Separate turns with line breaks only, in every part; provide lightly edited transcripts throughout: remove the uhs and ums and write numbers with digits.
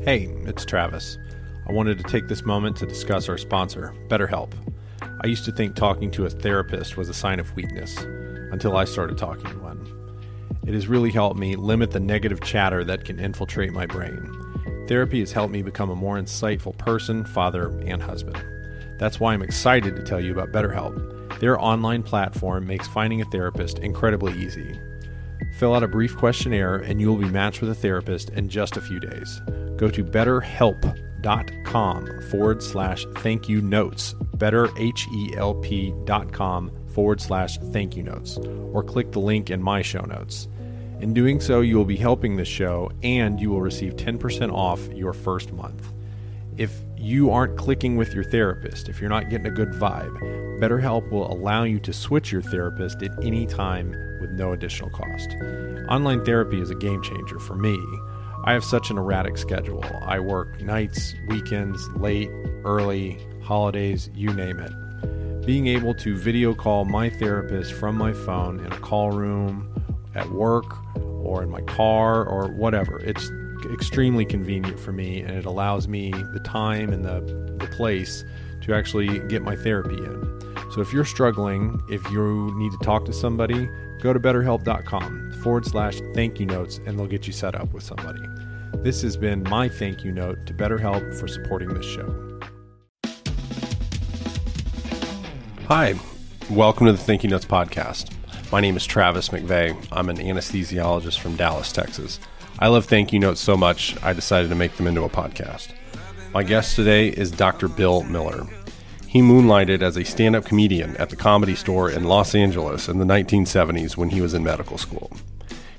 Hey, it's Travis. I wanted to take this moment to discuss our sponsor, BetterHelp. I used to think talking to a therapist was a sign of weakness until I started talking to one. It has really helped me limit the negative chatter that can infiltrate my brain. Therapy has helped me become a more insightful person, father, and husband. That's why I'm excited to tell you about BetterHelp. Their online platform makes finding a therapist incredibly easy. Fill out a brief questionnaire and you will be matched with a therapist in just a few days. Go to betterhelp.com/thank you notes, betterhelp.com/thank you notes, or click the link in my show notes. In doing so, you will be helping the show and you will receive 10% off your first month. If you aren't clicking with your therapist, if you're not getting a good vibe, BetterHelp will allow you to switch your therapist at any time with no additional cost. Online therapy is a game changer for me. I have such an erratic schedule. I work nights, weekends, late, early, holidays, you name it. Being able to video call my therapist from my phone in a call room, at work, or in my car, or whatever, it's extremely convenient for me, and it allows me the time and the place to actually get my therapy in. So if you're struggling, if you need to talk to somebody, go to betterhelp.com/thank you notes and they'll get you set up with somebody. This has been my thank you note to BetterHelp for supporting this show. Hi, welcome to the Thank You Notes podcast. My name is Travis McVeigh. I'm an anesthesiologist from Dallas, Texas. I love thank you notes so much, I decided to make them into a podcast. My guest today is Dr. Bill Miller. He moonlighted as a stand-up comedian at the Comedy Store in Los Angeles in the 1970s when he was in medical school.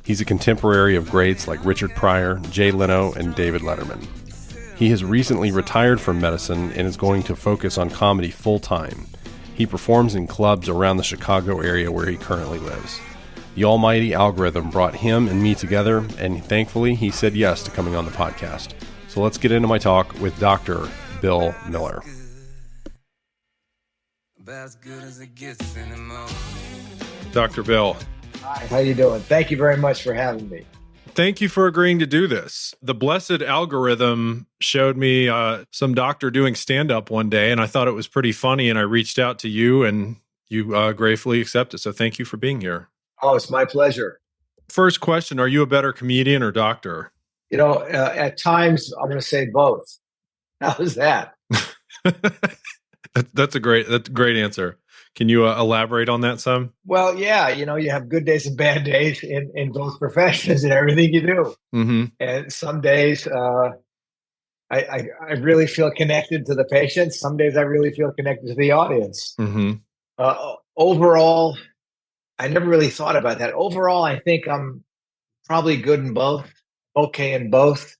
He's a contemporary of greats like Richard Pryor, Jay Leno, and David Letterman. He has recently retired from medicine and is going to focus on comedy full-time. He performs in clubs around the Chicago area where he currently lives. The almighty algorithm brought him and me together, and thankfully he said yes to coming on the podcast. So let's get into my talk with Dr. Bill Miller. Dr. Bill.
Hi, how you doing? Thank you very much for having me.
Thank you for agreeing to do this. The blessed algorithm showed me some doctor doing stand-up one day, and I thought it was pretty funny, and I reached out to you, and you gratefully accepted. So thank you for being here.
Oh, it's my pleasure.
First question, are you a better comedian or doctor?
You know, at times, I'm going to say both. How's that?
That's a great answer. Can you elaborate on that some?
Well, yeah, you know, you have good days and bad days in both professions and everything you do. Mm-hmm. And some days I really feel connected to the patient. Some days I really feel connected to the audience. Mm-hmm. Overall, I never really thought about that. Overall, I think I'm probably good in both, okay in both.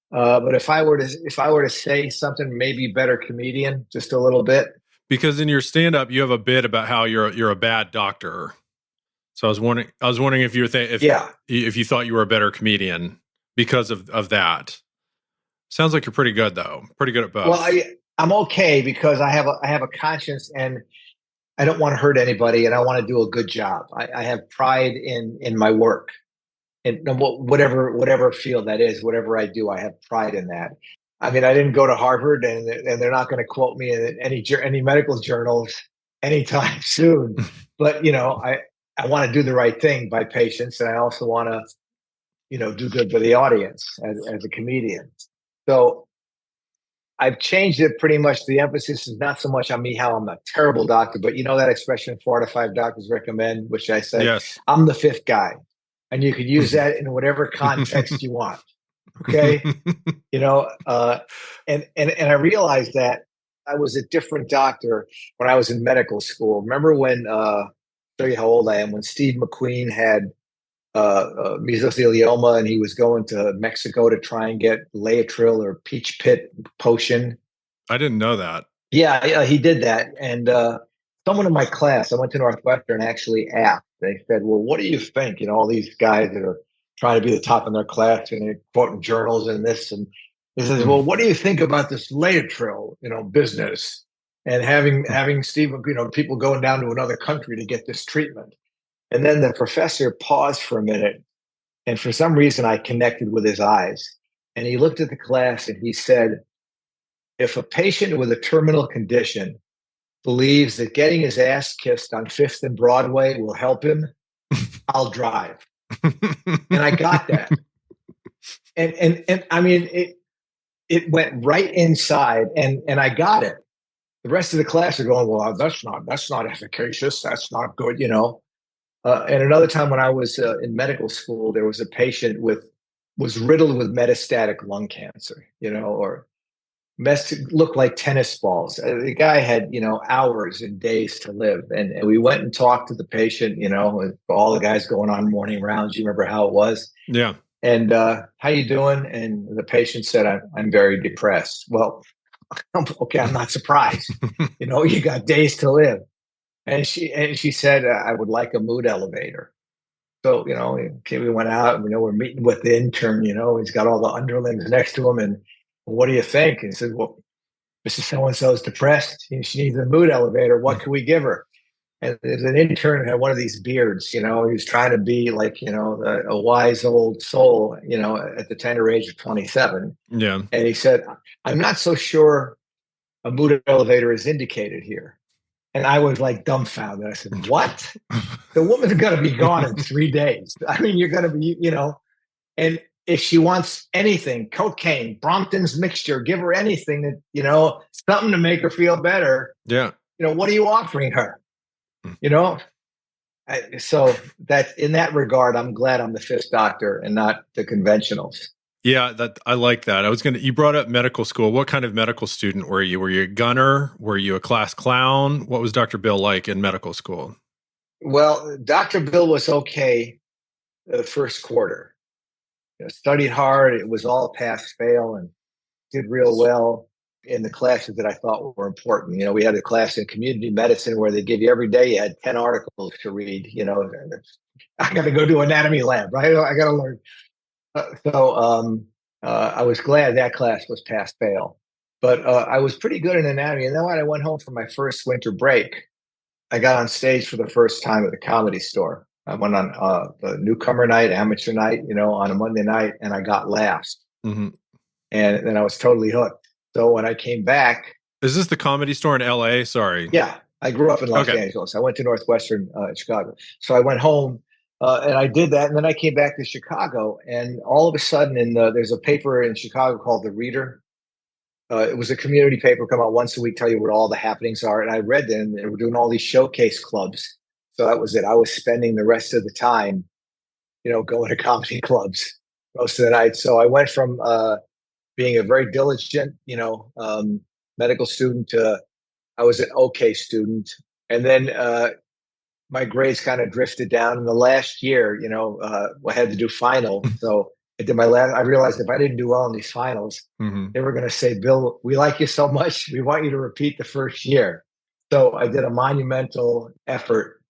But if I were to say something, maybe better comedian, just a little bit.
Because in your stand-up, you have a bit about how you're a bad doctor. So I was wondering if you if you thought you were a better comedian because of that. Sounds like you're pretty good though. Pretty good at both.
Well, I'm okay because I have a conscience and I don't want to hurt anybody and I want to do a good job. I have pride in my work. And whatever field that is, whatever I do, I have pride in that. I mean, I didn't go to Harvard, and they're not going to quote me in any medical journals anytime soon. But you know, I want to do the right thing by patients, and I also want to, you know, do good for the audience as a comedian. So I've changed it pretty much. The emphasis is not so much on me how I'm a terrible doctor, but you know that expression 4 out of 5 doctors recommend, which I say, yes. I'm the 5th guy. And you could use that in whatever context you want. Okay. You know, and I realized that I was a different doctor when I was in medical school. Remember when, show you how old I am, when Steve McQueen had mesothelioma and he was going to Mexico to try and get Laetrile or peach pit potion.
I didn't know that.
Yeah, he did that. And someone in my class, I went to Northwestern, actually asked. They said, well, what do you think? You know, all these guys that are trying to be the top in their class and they're quoting journals and this. And he says, well, what do you think about this Laetrile, you know, business and having Steve, you know, people going down to another country to get this treatment? And then the professor paused for a minute. And for some reason, I connected with his eyes. And he looked at the class and he said, if a patient with a terminal condition believes that getting his ass kissed on Fifth and Broadway will help him, I'll drive. And I got that. And I mean, it went right inside, and I got it. The rest of the class are going, well, that's not efficacious. That's not good, you know. And another time when I was in medical school, there was a patient was riddled with metastatic lung cancer, you know, or looked like tennis balls. The guy had, you know, hours and days to live. And we went and talked to the patient, you know, with all the guys going on morning rounds. You remember how it was?
Yeah.
And how you doing? And the patient said, I'm very depressed. Well, okay, I'm not surprised. You know, you got days to live. And she said, I would like a mood elevator. So, you know, okay, we went out and, you know, we're meeting with the intern, you know, he's got all the underlings next to him. And well, what do you think? And he said, well, Mrs. So-and-so is depressed. She needs a mood elevator. What can we give her? And there's an intern who had one of these beards, you know, he was trying to be like, you know, a wise old soul, you know, at the tender age of 27.
Yeah.
And he said, I'm not so sure a mood elevator is indicated here. And I was like dumbfounded. I said, what? The woman's going to be gone in 3 days. I mean, you're going to be, you know, and if she wants anything, cocaine, Brompton's mixture, give her anything that, you know, something to make her feel better.
Yeah.
You know, what are you offering her? You know? So that in that regard, I'm glad I'm the fifth doctor and not the conventionals.
Yeah, that I like that. You brought up medical school. What kind of medical student were you? Were you a gunner? Were you a class clown? What was Dr. Bill like in medical school?
Well, Dr. Bill was okay the first quarter. You know, studied hard. It was all pass fail and did real well in the classes that I thought were important. You know, we had a class in community medicine where they give you every day, you had 10 articles to read, you know, I got to go do anatomy lab, right? I got to learn. I was glad that class was pass fail, but I was pretty good in anatomy. And then when I went home for my first winter break, I got on stage for the first time at the Comedy Store. I went on the newcomer night, amateur night, you know, on a Monday night, and I got laughs. Mm-hmm. And then I was totally hooked. So when I came back,
is this the Comedy Store in LA? Sorry.
Yeah, I grew up in Los Angeles. I went to Northwestern Chicago. So I went home. And I did that, and then I came back to Chicago, and all of a sudden, there's a paper in Chicago called The Reader. It was a community paper, come out once a week, tell you what all the happenings are. And I read them, and they were doing all these showcase clubs. So that was it. I was spending the rest of the time, you know, going to comedy clubs most of the night. So I went from being a very diligent, you know, medical student to I was an okay student, and then my grades kind of drifted down in the last year. You know, I had to do final. So I did my last. I realized if I didn't do well in these finals, they were going to say, Bill, we like you so much. We want you to repeat the first year. So I did a monumental effort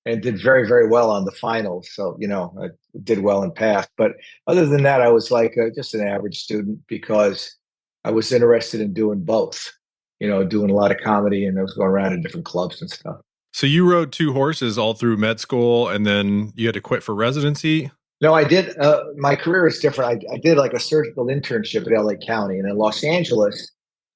and did very, very well on the finals. So, you know, I did well and passed. But other than that, I was like just an average student because I was interested in doing both, you know, doing a lot of comedy, and I was going around in different clubs and stuff.
So you rode two horses all through med school, and then you had to quit for residency?
No, I did. My career is different. I did like a surgical internship at LA County, and in Los Angeles,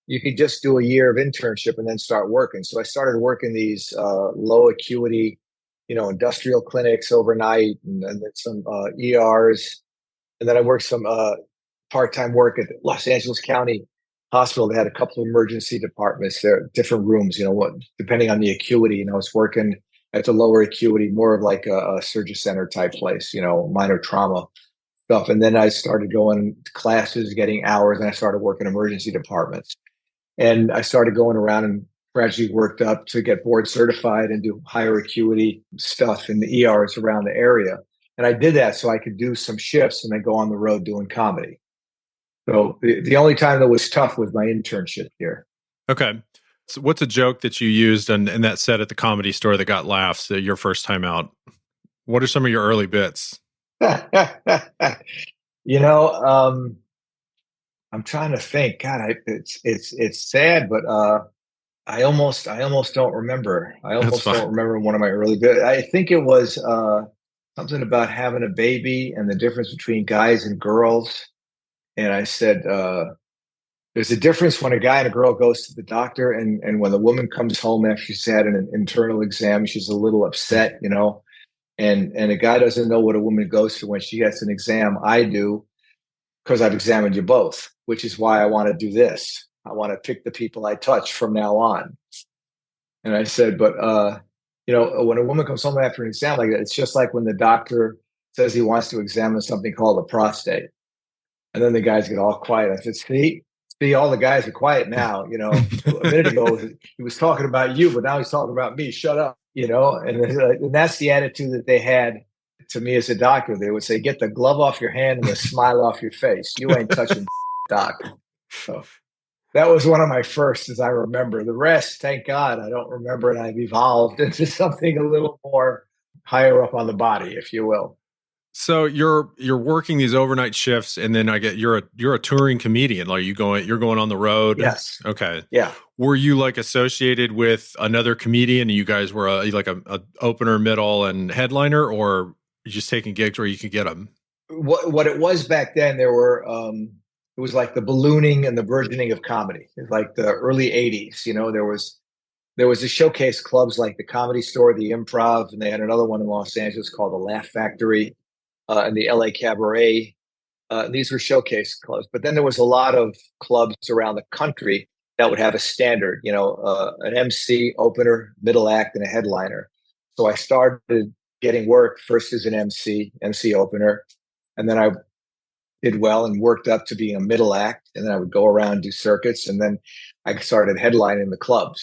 you could just do a year of internship and then start working. So I started working these low acuity, you know, industrial clinics overnight, and then some ERs, and then I worked some part-time work at Los Angeles County Hospital. They had a couple of emergency departments there, different rooms, you know, what depending on the acuity. And I was working at the lower acuity, more of like a surgery center type place, you know, minor trauma stuff. And then I started going to classes, getting hours, and I started working emergency departments. And I started going around and gradually worked up to get board certified and do higher acuity stuff in the ERs around the area. And I did that so I could do some shifts and then go on the road doing comedy. So the only time that was tough was my internship here.
Okay. So what's a joke that you used in that set at the Comedy Store that got laughs your first time out? What are some of your early bits?
You know, I'm trying to think. God, it's sad, but I almost don't remember. I almost don't remember one of my early bits. I think it was something about having a baby and the difference between guys and girls. And I said, there's a difference when a guy and a girl goes to the doctor, and when the woman comes home after she's had an internal exam, she's a little upset, and a guy doesn't know what a woman goes through when she gets an exam. I do, because I've examined you both, which is why I want to do this. I want to pick the people I touch from now on. And I said, but when a woman comes home after an exam like that, it's just like when the doctor says he wants to examine something called the prostate. And then the guys get all quiet. I said, see, all the guys are quiet now. A minute ago he was talking about you, but now he's talking about me. Shut up. And that's the attitude that they had to me as a doctor. They would say, get the glove off your hand and the smile off your face. You ain't touching doc. So that was one of my first, as I remember. The rest, thank God, I don't remember, and I've evolved into something a little more higher up on the body, if you will.
So you're working these overnight shifts, and then you're a touring comedian. Like you're going on the road.
Yes.
Okay.
Yeah.
Were you like associated with another comedian? And you guys were a opener, middle, and headliner, or just taking gigs where you could get them?
What it was back then, there were it was like the ballooning and the burgeoning of comedy. It was like the early '80s. There was a showcase clubs like the Comedy Store, the Improv, and they had another one in Los Angeles called the Laugh Factory, and the LA Cabaret. These were showcase clubs. But then there was a lot of clubs around the country that would have a standard, an MC, opener, middle act, and a headliner. So I started getting work first as an MC opener, and then I did well and worked up to being a middle act, and then I would go around and do circuits, and then I started headlining the clubs.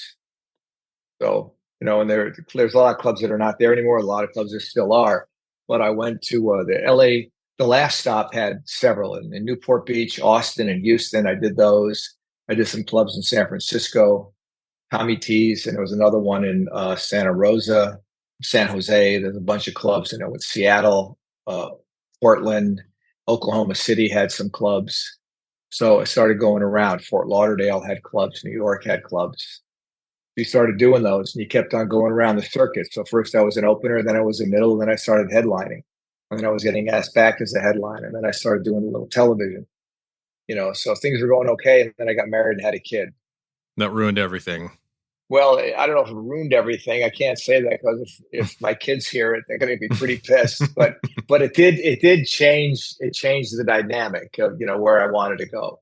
So, and there's a lot of clubs that are not there anymore. A lot of clubs there still are. But I went to the LA, the last stop had several in Newport Beach, Austin, and Houston. I did those. I did some clubs in San Francisco, Tommy T's, and there was another one in Santa Rosa, San Jose. There's a bunch of clubs, with Seattle, Portland, Oklahoma City had some clubs. So I started going around. Fort Lauderdale had clubs. New York had clubs. You started doing those, and you kept on going around the circuit. So first I was an opener, then I was a middle, then I started headlining. And then I was getting asked back as a headliner. And then I started doing a little television. So things were going okay. And then I got married and had a kid.
That ruined everything.
Well, I don't know if it ruined everything. I can't say that, because if my kids hear it, they're going to be pretty pissed. But it did change. It changed the dynamic of where I wanted to go.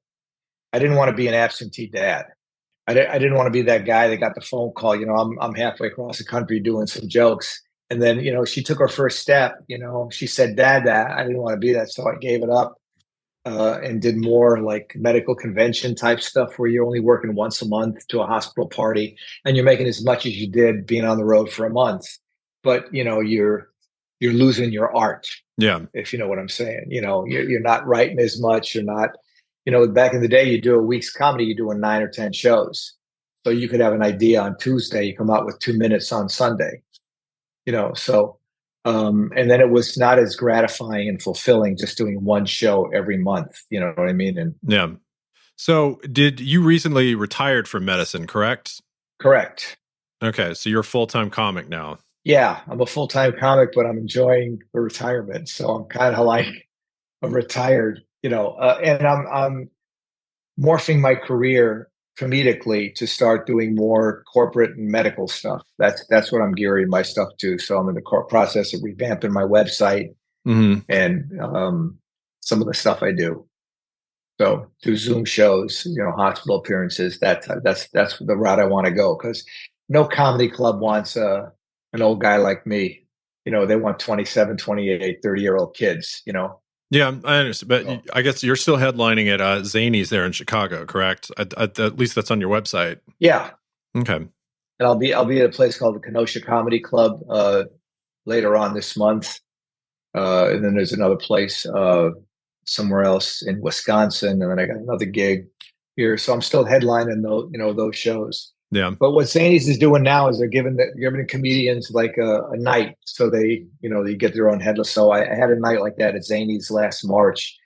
I didn't want to be an absentee dad. I didn't want to be that guy that got the phone call. I'm halfway across the country doing some jokes, and then she took her first step. She said, "Dad, that." I didn't want to be that, so I gave it up and did more like medical convention type stuff, where you're only working once a month to a hospital party, and you're making as much as you did being on the road for a month, but you're losing your art.
Yeah,
if you know what I'm saying. You're not writing as much. You're not. Back in the day, you do a week's comedy, you're doing 9 or 10 shows. So you could have an idea on Tuesday, you come out with 2 minutes on Sunday. So and then it was not as gratifying and fulfilling just doing one show every month. You know what I mean? And
yeah. So did you recently retired from medicine, correct?
Correct.
Okay. So you're a full-time comic now.
Yeah, I'm a full-time comic, but I'm enjoying the retirement. So I'm kind of like a retired, and I'm morphing my career comedically to start doing more corporate and medical stuff. That's what I'm gearing my stuff to. So I'm in the process of revamping my website and some of the stuff I do. So do Zoom shows, hospital appearances. That's the route I want to go, because no comedy club wants an old guy like me. They want 27, 28, 30-year-old kids,
Yeah, I understand. But I guess you're still headlining at Zany's there in Chicago, correct? At least that's on your website.
Yeah.
Okay.
And I'll be at a place called the Kenosha Comedy Club later on this month. And then there's another place somewhere else in Wisconsin, and then I got another gig here. So I'm still headlining those shows.
Yeah.
But what Zany's is doing now is they're giving comedians like a night, so they get their own headless. So I had a night like that at Zany's last March,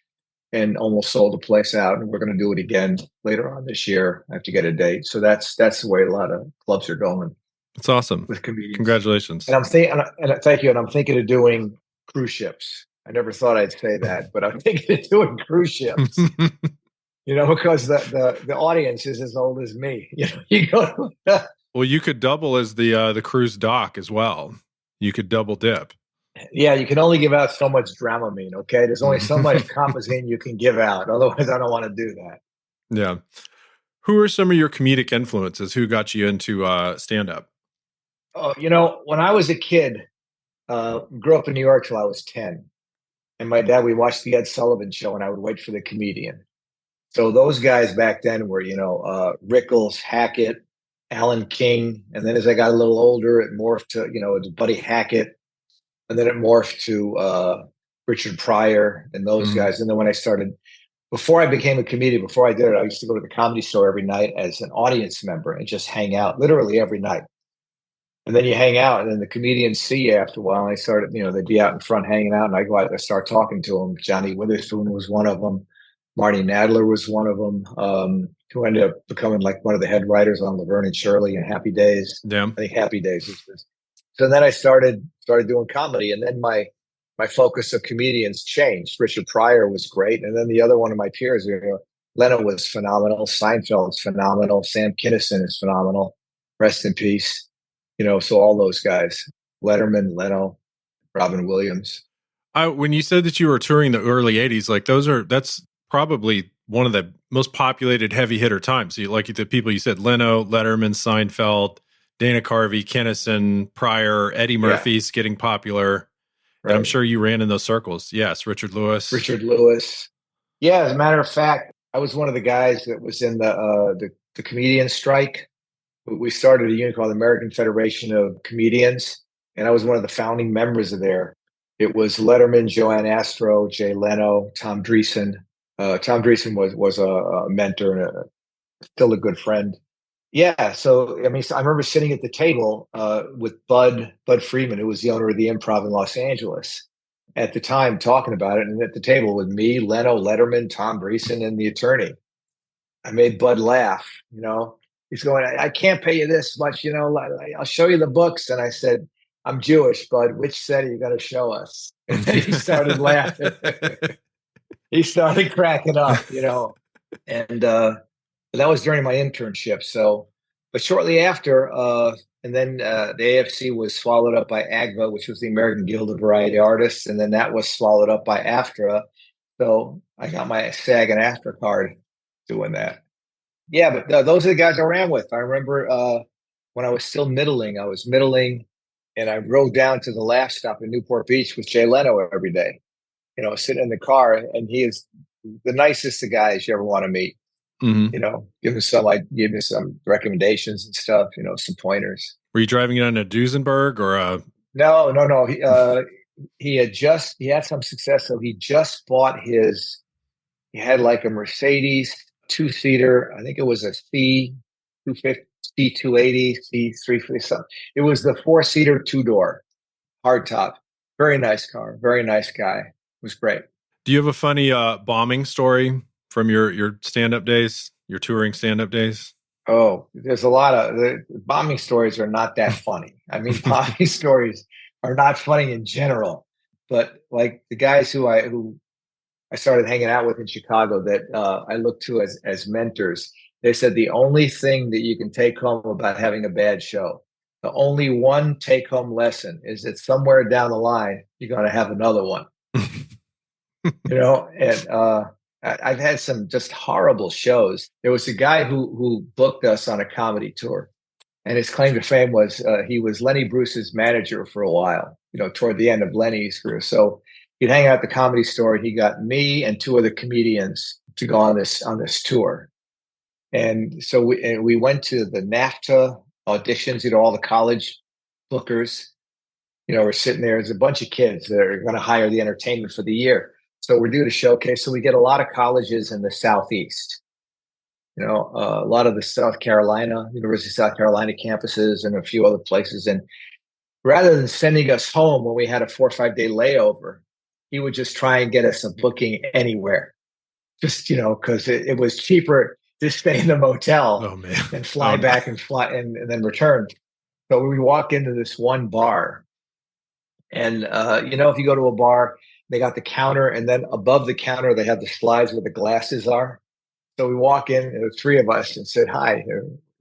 and almost sold the place out. And we're going to do it again later on this year. I have to get a date. So that's the way a lot of clubs are going.
That's awesome.
With comedians.
Congratulations.
And thank you. And I'm thinking of doing cruise ships. I never thought I'd say that, but I'm thinking of doing cruise ships. Because the audience is as old as me. You go.
Well, you could double as the cruise dock as well. You could double dip.
Yeah, you can only give out so much Dramamine. Okay, there's only so much Compazine you can give out. Otherwise, I don't want to do that.
Yeah. Who are some of your comedic influences? Who got you into stand up?
Oh, when I was a kid, grew up in New York till I was 10. And my dad, we watched the Ed Sullivan Show, and I would wait for the comedian. So those guys back then were, Rickles, Hackett, Alan King. And then as I got a little older, it morphed to, it's Buddy Hackett. And then it morphed to Richard Pryor and those guys. And then when I started, before I became a comedian, before I did it, I used to go to the Comedy Store every night as an audience member and just hang out, literally every night. And then you hang out, and then the comedians see you after a while. And I started, they'd be out in front hanging out, and I go out and start talking to them. Johnny Witherspoon was one of them. Marty Nadler was one of them, who ended up becoming like one of the head writers on Laverne and Shirley and Happy Days.
Yeah.
I think Happy Days is this. So then I started doing comedy, and then my focus of comedians changed. Richard Pryor was great, and then the other one of my peers, Leno was phenomenal. Seinfeld's phenomenal. Sam Kinison is phenomenal. Rest in peace. So all those guys, Letterman, Leno, Robin Williams.
When you said that you were touring the early 80s, like that's probably one of the most populated heavy hitter times. So like the people you said, Leno, Letterman, Seinfeld, Dana Carvey, Kinison, Pryor, Eddie Murphy's getting popular. Right. And I'm sure you ran in those circles. Yes, Richard Lewis. Yeah, as a matter of fact, I was one of the guys that was in the comedian strike. We started a unit called the American Federation of Comedians, and I was one of the founding members of there. It was Letterman, Joanne Astro, Jay Leno, Tom Dreesen. Tom Dreesen was a mentor and still a good friend. Yeah, so I remember sitting at the table with Bud Freeman, who was the owner of the Improv in Los Angeles at the time, talking about it, and at the table with me, Leno, Letterman, Tom Dreesen, and the attorney. I made Bud laugh, He's going, I can't pay you this much, I'll show you the books. And I said, I'm Jewish, Bud. Which set are you going to show us? And then he started laughing. He started cracking up, And that was during my internship. So, but shortly after, and then the AFC was swallowed up by AGVA, which was the American Guild of Variety Artists. And then that was swallowed up by AFTRA. So I got my SAG and AFTRA card doing that. Yeah, but those are the guys I ran with. I remember when I was still middling, and I rode down to the last stop in Newport Beach with Jay Leno every day, sitting in the car. And he is the nicest of guys you ever want to meet. Mm-hmm. Give me some recommendations and stuff, some pointers. Were you driving it on a Duesenberg or
No. He had some success. So he just bought he had like a Mercedes 2-seater. I think it was a C250, C280, C350 something. It was the 4-seater 2-door hardtop. Very nice car. Very nice guy. It was great.
Do you have a funny bombing story from your stand-up days, your touring stand-up days?
Oh, there's a lot of the bombing stories are not that funny. Bombing stories are not funny in general, but like the guys who I started hanging out with in Chicago that I looked to as mentors. They said the only thing that you can take home about having a bad show, the only one take-home lesson is that somewhere down the line, you're going to have another one. And I've had some just horrible shows. There was a guy who booked us on a comedy tour, and his claim to fame was he was Lenny Bruce's manager for a while, toward the end of Lenny's career. So he'd hang out at the Comedy Store. He got me and 2 other comedians to go on this tour. And so we went to the NAFTA auditions, all the college bookers, we're sitting there. There's a bunch of kids that are going to hire the entertainment for the year. So we're doing a showcase. So we get a lot of colleges in the Southeast, a lot of the University of South Carolina campuses and a few other places. And rather than sending us home when we had a 4 or 5 day layover, he would just try and get us a booking anywhere, just, because it was cheaper to stay in the motel and fly back and and then return. So we walk into this one bar, and, if you go to a bar, They got the counter, and then above the counter, they have the slides where the glasses are. So we walk in, and the three of us, and said, "Hi,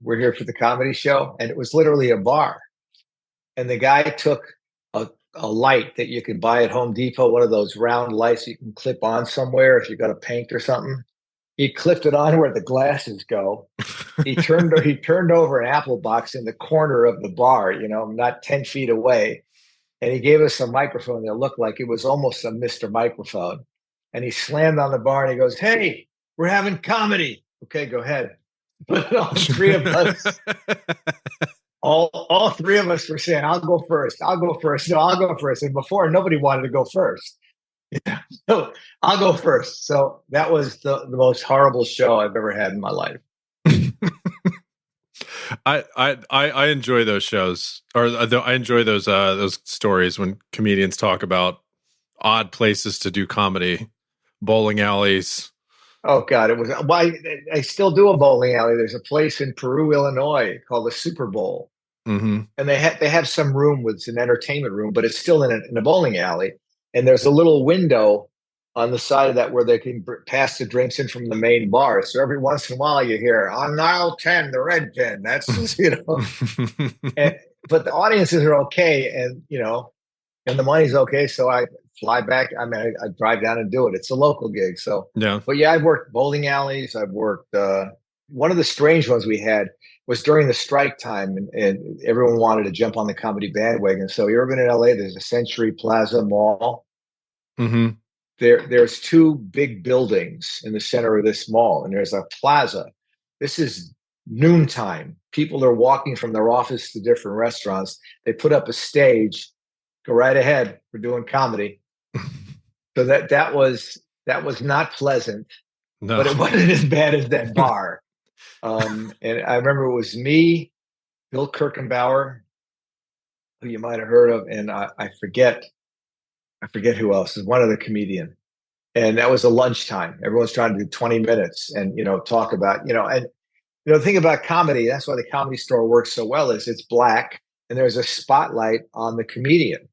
we're here for the comedy show." And it was literally a bar. And the guy took a light that you could buy at Home Depot, one of those round lights you can clip on somewhere if you got to paint or something. He clipped it on where the glasses go. He turned over an apple box in the corner of the bar, not 10 feet away. And he gave us a microphone that looked like it was almost a Mr. Microphone. And he slammed on the bar and he goes, "Hey, we're having comedy." "Okay, go ahead." But all three of us, all three of us were saying, "I'll go first. I'll go first. No, I'll go first." And before, nobody wanted to go first. So I'll go first. So that was the most horrible show I've ever had in my life.
I enjoy those shows, or I enjoy those stories when comedians talk about odd places to do comedy, bowling alleys.
Oh God, it was. Well, I still do a bowling alley. There's a place in Peru, Illinois called the Super Bowl, and they have some room with an entertainment room, but it's still in a bowling alley. And there's a little window on the side of that where they can pass the drinks in from the main bar. So every once in a while you hear, "On aisle 10, the red pin." That's, but the audiences are okay. And, and the money's okay. So I fly back. I mean, I drive down and do it. It's a local gig. So,
yeah.
But yeah, I've worked bowling alleys. I've worked, one of the strange ones we had was during the strike time, and everyone wanted to jump on the comedy bandwagon. So you've ever been in LA? There's a Century Plaza Mall.
Mm-hmm.
There's two big buildings in the center of this mall, and there's a plaza. This is noontime. People are walking from their office to different restaurants. They put up a stage. Go right ahead. We're doing comedy. So that was not pleasant,
no.
But it wasn't as bad as that bar. And I remember it was me, Bill Kirkenbauer, who you might have heard of, and I forget who else is one other comedian. And that was a lunchtime. Everyone's trying to do 20 minutes and, talk about, and, the thing about comedy, that's why the Comedy Store works so well, is it's black and there's a spotlight on the comedian.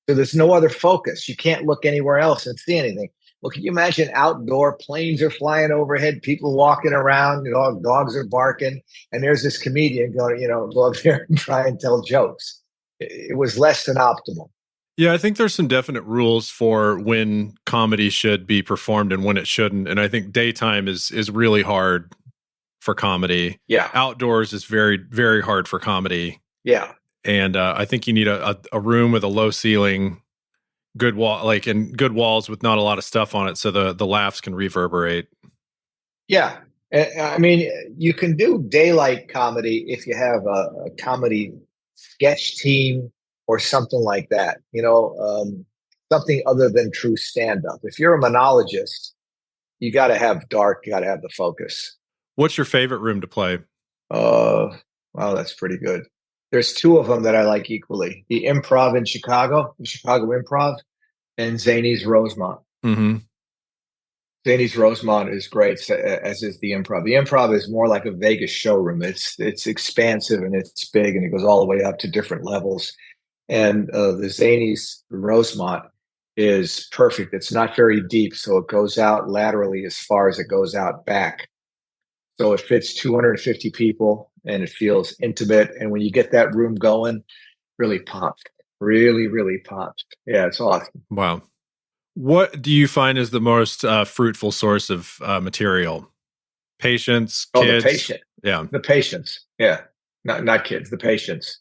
So there's no other focus. You can't look anywhere else and see anything. Well, can you imagine outdoor, planes are flying overhead, people walking around, dogs are barking, and there's this comedian going, go up there and try and tell jokes. It was less than optimal.
Yeah, I think there's some definite rules for when comedy should be performed and when it shouldn't. And I think daytime is really hard for comedy.
Yeah.
Outdoors is very, very hard for comedy.
Yeah.
And I think you need a room with a low ceiling, good wall, and good walls with not a lot of stuff on it, so the laughs can reverberate. Yeah.
I mean, you can do daylight comedy if you have a comedy sketch team or something like that, something other than true stand-up. If you're a monologist, you got to have dark, you got to have the focus.
What's your favorite room to play?
Wow, that's pretty good. There's two of them that I like equally. The Improv in Chicago, the Chicago Improv, and Zany's Rosemont.
Mm-hmm.
Zany's Rosemont is great, as is the Improv. The Improv is more like a Vegas showroom. It's expansive and it's big, and it goes all the way up to different levels. And the Zany's Rosemont is perfect. It's not very deep, so it goes out laterally as far as it goes out back. So it fits 250 people, and it feels intimate. And when you get that room going, really pops. Really, really pops. Yeah, it's awesome.
Wow. What do you find is the most fruitful source of material? Patients, kids?
The patient.
Yeah.
The patients. Yeah. Not kids, the patients.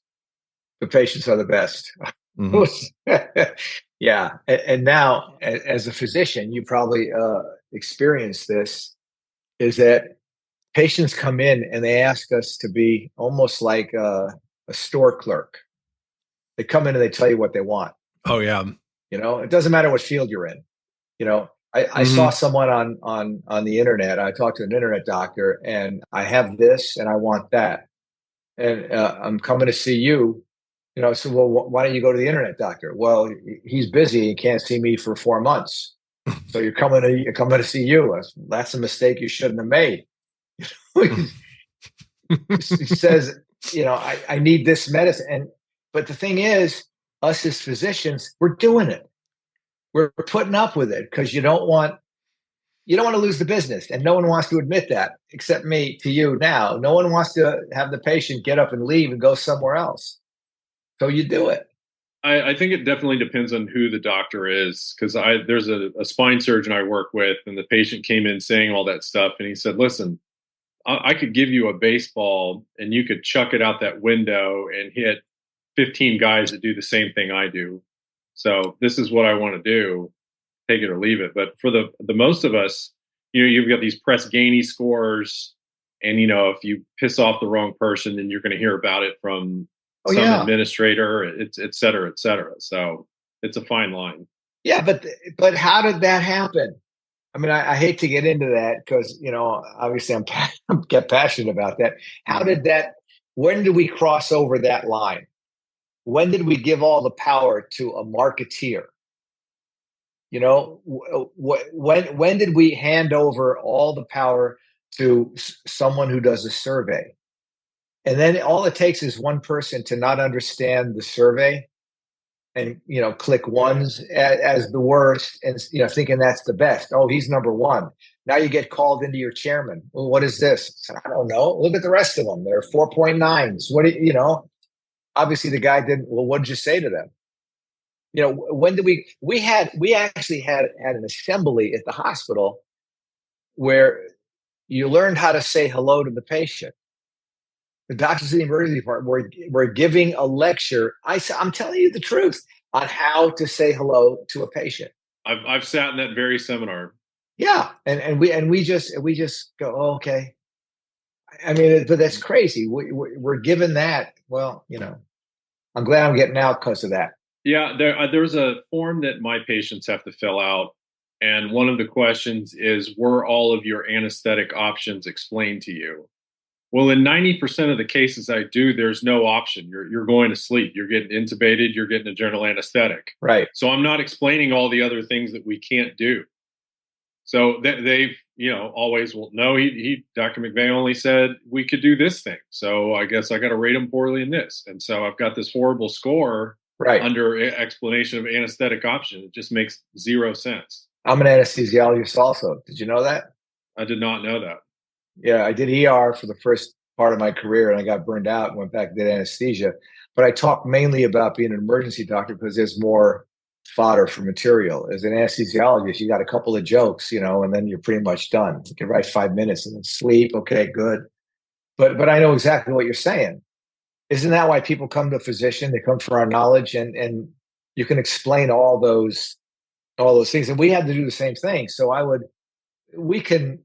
The patients are the best. Mm-hmm. Yeah. And now, as a physician, you probably experience this, is that patients come in and they ask us to be almost like a store clerk. They come in and they tell you what they want.
Oh, yeah.
It doesn't matter what field you're in. I saw someone on the internet. I talked to an internet doctor, and I have this and I want that. And I'm coming to see you. So, well, why don't you go to the internet doctor? Well, he's busy. He can't see me for 4 months. So you're coming to see you. That's a mistake you shouldn't have made. He says, I need this medicine. But the thing is, us as physicians, we're doing it. we're putting up with it because you don't want to lose the business, and no one wants to admit that except me to you now. No one wants to have the patient get up and leave and go somewhere else. So you do it.
I think it definitely depends on who the doctor is, because there's a spine surgeon I work with, and the patient came in saying all that stuff, and he said, "Listen, I could give you a baseball, and you could chuck it out that window and hit 15 guys that do the same thing I do. So this is what I want to do. Take it or leave it." But for the most of us, you've got these press Gainey scores, and if you piss off the wrong person, then you're going to hear about it from some administrator, et cetera, et cetera. So it's a fine line.
Yeah, but how did that happen? I mean, I hate to get into that because obviously I'm get passionate about that. How did that? When did we cross over that line? When did we give all the power to a marketeer? When did we hand over all the power to someone who does a survey? And then all it takes is one person to not understand the survey and, click ones as the worst and, thinking that's the best. Oh, he's number one. Now you get called into your chairman. Well, what is this? I don't know. Look at the rest of them. They're 4.9s. What do obviously the guy didn't. Well, what did you say to them? When did we actually had an assembly at the hospital where you learned how to say hello to the patient. The doctors in the emergency department were giving a lecture. I'm telling you the truth on how to say hello to a patient.
I've sat in that very seminar.
Yeah, and we just go, oh, okay. I mean, but that's crazy. We're given that. Well, I'm glad I'm getting out because of that.
Yeah, there's a form that my patients have to fill out, and one of the questions is, were all of your anesthetic options explained to you? Well, in 90% of the cases I do, there's no option. You're going to sleep. You're getting intubated. You're getting a general anesthetic.
Right.
So I'm not explaining all the other things that we can't do. So they've, always, well, no, Dr. McVeigh only said we could do this thing. So I guess I got to rate him poorly in this. And so I've got this horrible score under explanation of anesthetic option. It just makes zero sense.
I'm an anesthesiologist also. Did you know that?
I did not know that.
Yeah, I did ER for the first part of my career, and I got burned out and went back and did anesthesia. But I talk mainly about being an emergency doctor because there's more fodder for material. As an anesthesiologist, you got a couple of jokes, and then you're pretty much done. You can write 5 minutes and then sleep. Okay, good. But I know exactly what you're saying. Isn't that why people come to a physician? They come for our knowledge, and you can explain all those things. And we had to do the same thing. So we can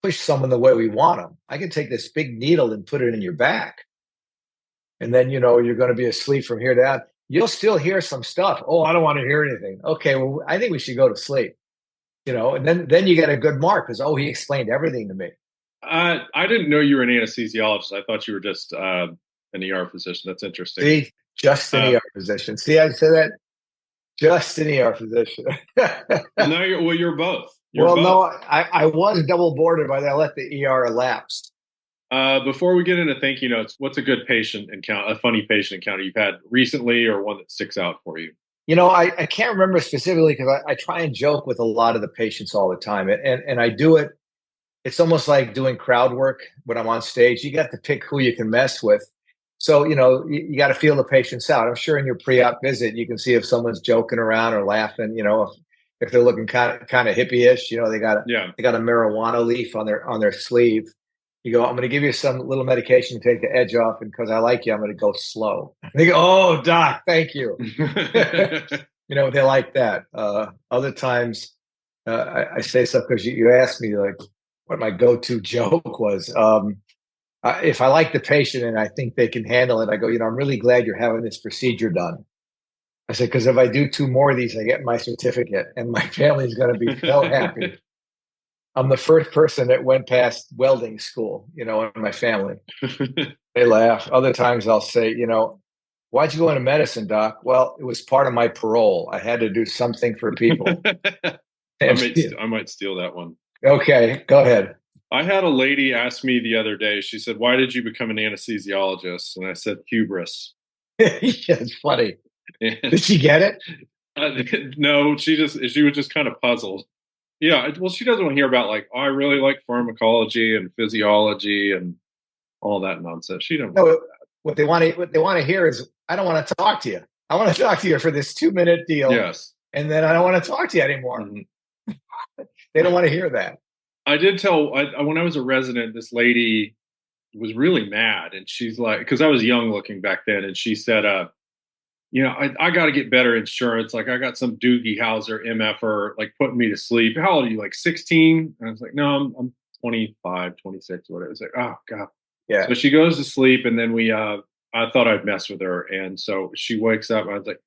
push someone the way we want them. I can take this big needle and put it in your back. And then, you're going to be asleep from here to that. You'll still hear some stuff. Oh, I don't want to hear anything. Okay, well, I think we should go to sleep. And then you get a good mark because, he explained everything to me.
I didn't know you were an anesthesiologist. I thought you were just an ER physician. That's interesting.
See, just an ER physician. See, I said that? Just an ER physician.
No, you're both.
No, I was double boarded, but I let the ER elapse.
Before we get into thank you notes, what's a good patient encounter, a funny patient encounter you've had recently, or one that sticks out for you?
I can't remember specifically because I try and joke with a lot of the patients all the time, and I do it. It's almost like doing crowd work when I'm on stage. You got to pick who you can mess with. So, you got to feel the patients out. I'm sure in your pre-op visit, you can see if someone's joking around or laughing, if they're looking kind of hippie-ish, they got a marijuana leaf on their sleeve. You go, I'm going to give you some little medication to take the edge off, and because I like you, I'm going to go slow. They go, oh, doc, thank you. They like that. Other times, I say stuff because you asked me like what my go-to joke was. If I like the patient and I think they can handle it, I go, I'm really glad you're having this procedure done. I said, because if I do 2 more of these, I get my certificate and my family's going to be so happy. I'm the first person that went past welding school, in my family. They laugh. Other times I'll say, why'd you go into medicine, doc? Well, it was part of my parole. I had to do something for people.
I might steal that one.
Okay, go ahead.
I had a lady ask me the other day, she said, why did you become an anesthesiologist? And I said, hubris.
Yeah, it's funny. Did she get it?
No, she was just kind of puzzled. Yeah, well, she doesn't want to hear about like, oh, I really like pharmacology and physiology and all that nonsense. She don't.
No, what they want to hear is, I don't want to talk to you. I want to talk to you for this 2-minute deal.
Yes.
And then I don't want to talk to you anymore. Mm-hmm. They don't want to hear that.
I did tell, when I was a resident, this lady was really mad. And she's like, because I was young looking back then. And she said, I got to get better insurance. Like I got some Doogie Howser MFer like putting me to sleep. How old are you? Like 16? And I was like, no, I'm 25, 26, whatever. It was like, oh God.
Yeah.
So she goes to sleep and then I thought I'd mess with her. And so she wakes up and I was like,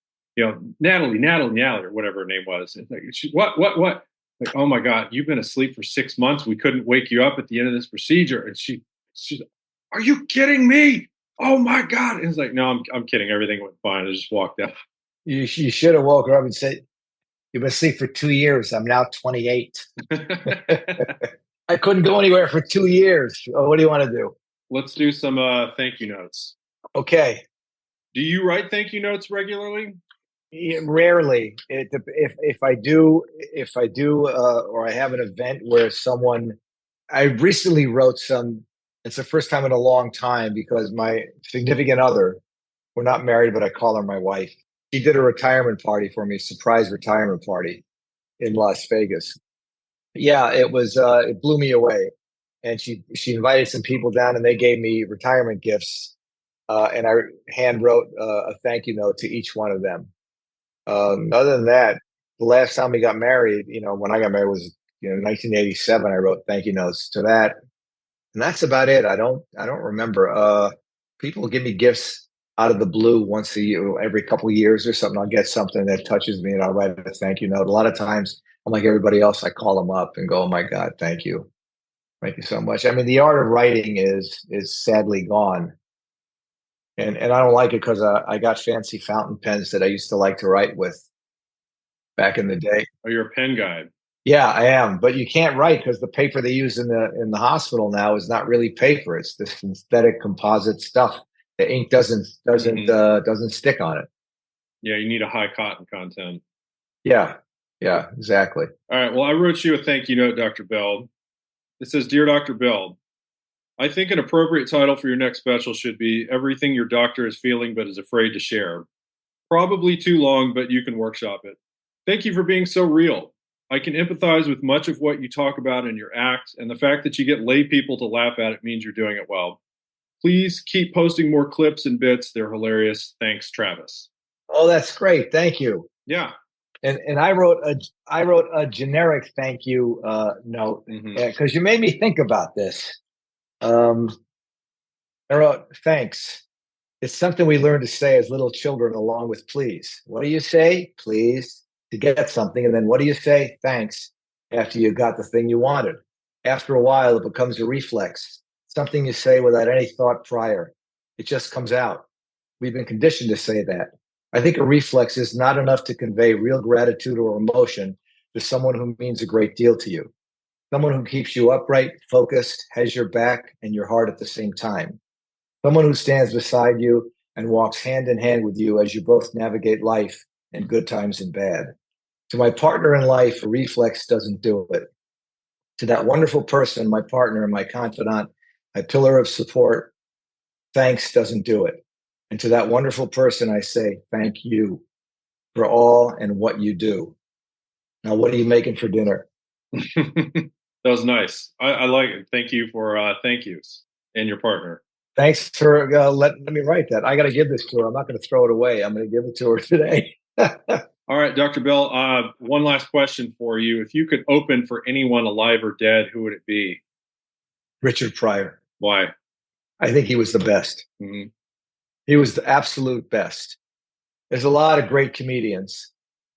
Natalie, or whatever her name was. And like, what? Like, oh my God, you've been asleep for 6 months. We couldn't wake you up at the end of this procedure. And she's, are you kidding me? Oh my God. And it's like, no, I'm kidding. Everything went fine. I just walked out.
You should have woke her up and said, you've been asleep for 2 years. I'm now 28. I couldn't go anywhere for 2 years. Oh, what do you want to do?
Let's do some thank you notes.
Okay.
Do you write thank you notes regularly?
Rarely. If I do, or I have an event where I recently wrote some. It's the first time in a long time because my significant other, we're not married, but I call her my wife. She did a retirement party for me, surprise retirement party in Las Vegas. Yeah, it was. It blew me away, and she invited some people down, and they gave me retirement gifts, and I hand wrote a thank you note to each one of them. Other than that, the last time we got married, when I got married was 1987. I wrote thank you notes to that, and that's about it. I don't remember. People give me gifts out of the blue once a year, every couple of years or something. I'll get something that touches me, and I'll write a thank you note. A lot of times, I'm like everybody else. I call them up and go, "Oh my God, thank you so much." I mean, the art of writing is sadly gone. And I don't like it because I got fancy fountain pens that I used to like to write with back in the day.
Oh, you're a pen guy.
Yeah, I am. But you can't write because the paper they use in the hospital now is not really paper. It's this synthetic composite stuff. The ink doesn't stick on it.
Yeah, you need a high cotton content.
Yeah, exactly.
All right. Well, I wrote you a thank you note, Dr. Bell. It says, "Dear Dr. Bell, I think an appropriate title for your next special should be Everything Your Doctor is Feeling But Is Afraid to Share. Probably too long, but you can workshop it. Thank you for being so real. I can empathize with much of what you talk about in your act, and the fact that you get lay people to laugh at it means you're doing it well. Please keep posting more clips and bits. They're hilarious. Thanks, Travis."
Oh, that's great. Thank you.
Yeah.
And I wrote a generic thank you note because you made me think about this. I wrote, "Thanks. It's something we learn to say as little children along with please. What do you say? Please to get something. And then what do you say? Thanks after you got the thing you wanted. After a while, it becomes a reflex, something you say without any thought prior. It just comes out. We've been conditioned to say that. I think a reflex is not enough to convey real gratitude or emotion to someone who means a great deal to you. Someone who keeps you upright, focused, has your back and your heart at the same time. Someone who stands beside you and walks hand in hand with you as you both navigate life in good times and bad. To my partner in life, a reflex doesn't do it. To that wonderful person, my partner, my confidant, my pillar of support, thanks doesn't do it. And to that wonderful person, I say, thank you for all and what you do. Now, what are you making for dinner?"
That was nice. I like it. Thank you for thank yous and your partner.
Thanks for let me write that. I got to give this to her. I'm not going to throw it away. I'm going to give it to her today.
All right, Dr. Bell, one last question for you. If you could open for anyone alive or dead, who would it be?
Richard Pryor.
Why?
I think he was the best.
Mm-hmm.
He was the absolute best. There's a lot of great comedians,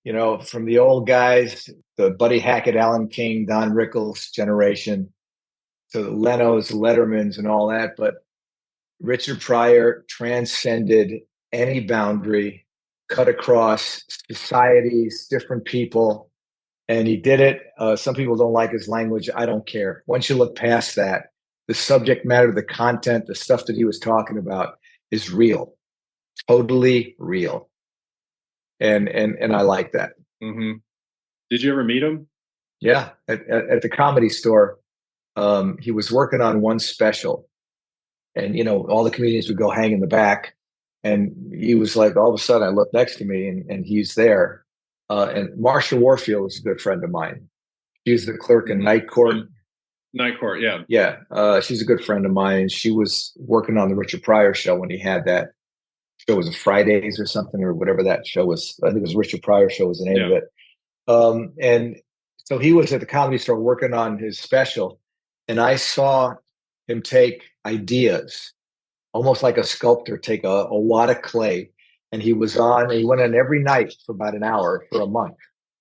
from the old guys, the Buddy Hackett, Alan King, Don Rickles generation, to the Lenos, Lettermans, and all that. But Richard Pryor transcended any boundary, cut across societies, different people, and he did it. Some people don't like his language. I don't care. Once you look past that, the subject matter, the content, the stuff that he was talking about is real, totally real. and I like that.
Mm-hmm. Did you ever meet him?
Yeah, at the Comedy Store. He was working on one special, and all the comedians would go hang in the back, and he was like, all of a sudden I looked next to me, and he's there. And Marsha Warfield was a good friend of mine. She's the clerk in Night Court.
Night Court, yeah.
Yeah, she's a good friend of mine. And she was working on the Richard Pryor show when he had that show. Was it Fridays or something, or whatever that show was? I think it was Richard Pryor show was the name of it. And so he was at the Comedy Store working on his special, and I saw him take ideas, almost like a sculptor, take a wad of clay, and he went on every night for about an hour for a month.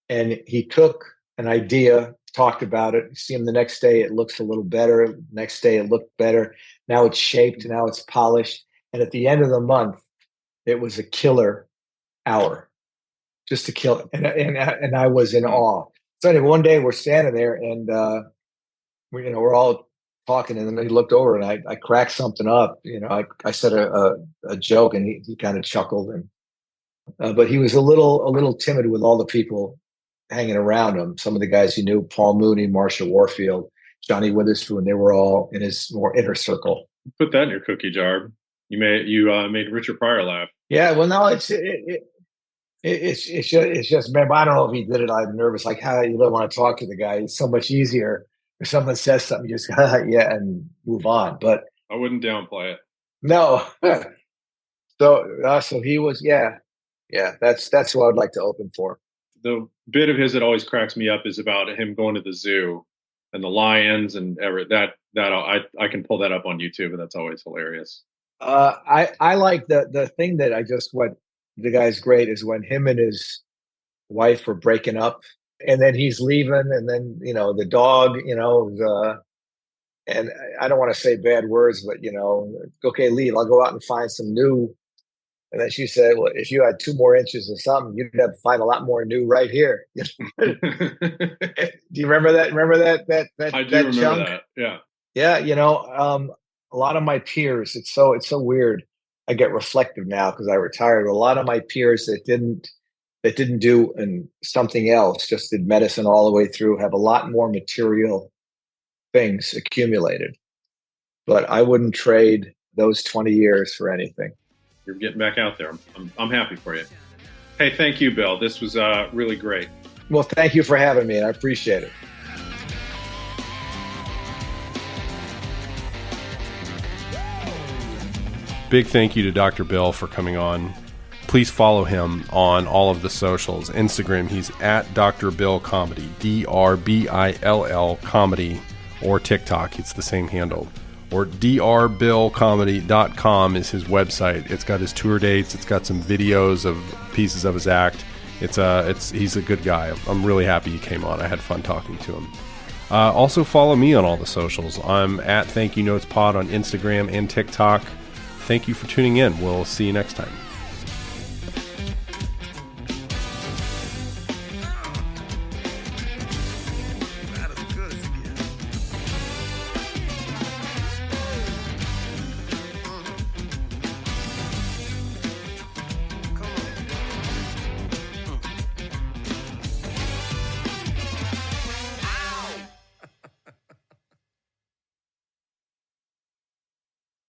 And he took an idea, talked about it. You see him the next day, it looks a little better. Next day, it looked better. Now it's shaped, now it's polished. And at the end of the month, it was a killer hour, just to kill it. And I was in awe. So anyway, one day we're standing there, and we're all talking, and then he looked over, and I cracked something up. I said a joke, and he kind of chuckled, and but he was a little timid with all the people hanging around him. Some of the guys he knew, Paul Mooney, Marsha Warfield, Johnny Witherspoon, they were all in his more inner circle.
Put that in your cookie jar. You made Richard Pryor laugh.
Yeah, well, no, it's just, man, I don't know if he did it. I'm nervous. Like, how you don't want to talk to the guy. It's so much easier if someone says something, you just yeah, and move on. But
I wouldn't downplay it.
No. So he was, yeah. That's who I would like to open for.
The bit of his that always cracks me up is about him going to the zoo and the lions and that I can pull that up on YouTube, and that's always hilarious.
I like the thing that what the guy's great is when him and his wife were breaking up, and then he's leaving, and then the dog, and I don't want to say bad words, but okay, leave. I'll go out and find some new. And then she said, "Well, if you had 2 more inches of something, you'd have to find a lot more new right here." Do you remember that? Remember that?
I do remember
chunk?
that. Yeah.
Yeah. A lot of my peers, it's so weird. I get reflective now because I retired. A lot of my peers that didn't do something else, just did medicine all the way through, have a lot more material things accumulated. But I wouldn't trade those 20 years for anything.
You're getting back out there. I'm happy for you. Hey, thank you, Bill. This was really great.
Well, thank you for having me. I appreciate it.
Big thank you to Dr. Bill for coming on. Please follow him on all of the socials. Instagram, he's at Dr. Bill Comedy, DRBILL Comedy, or TikTok, it's the same handle. Or drbillcomedy.com is his website. It's got his tour dates. It's got some videos of pieces of his act. He's a good guy. I'm really happy he came on. I had fun talking to him. Also follow me on all the socials. I'm at Thank You Notes Pod on Instagram and TikTok. Thank you for tuning in. We'll see you next time.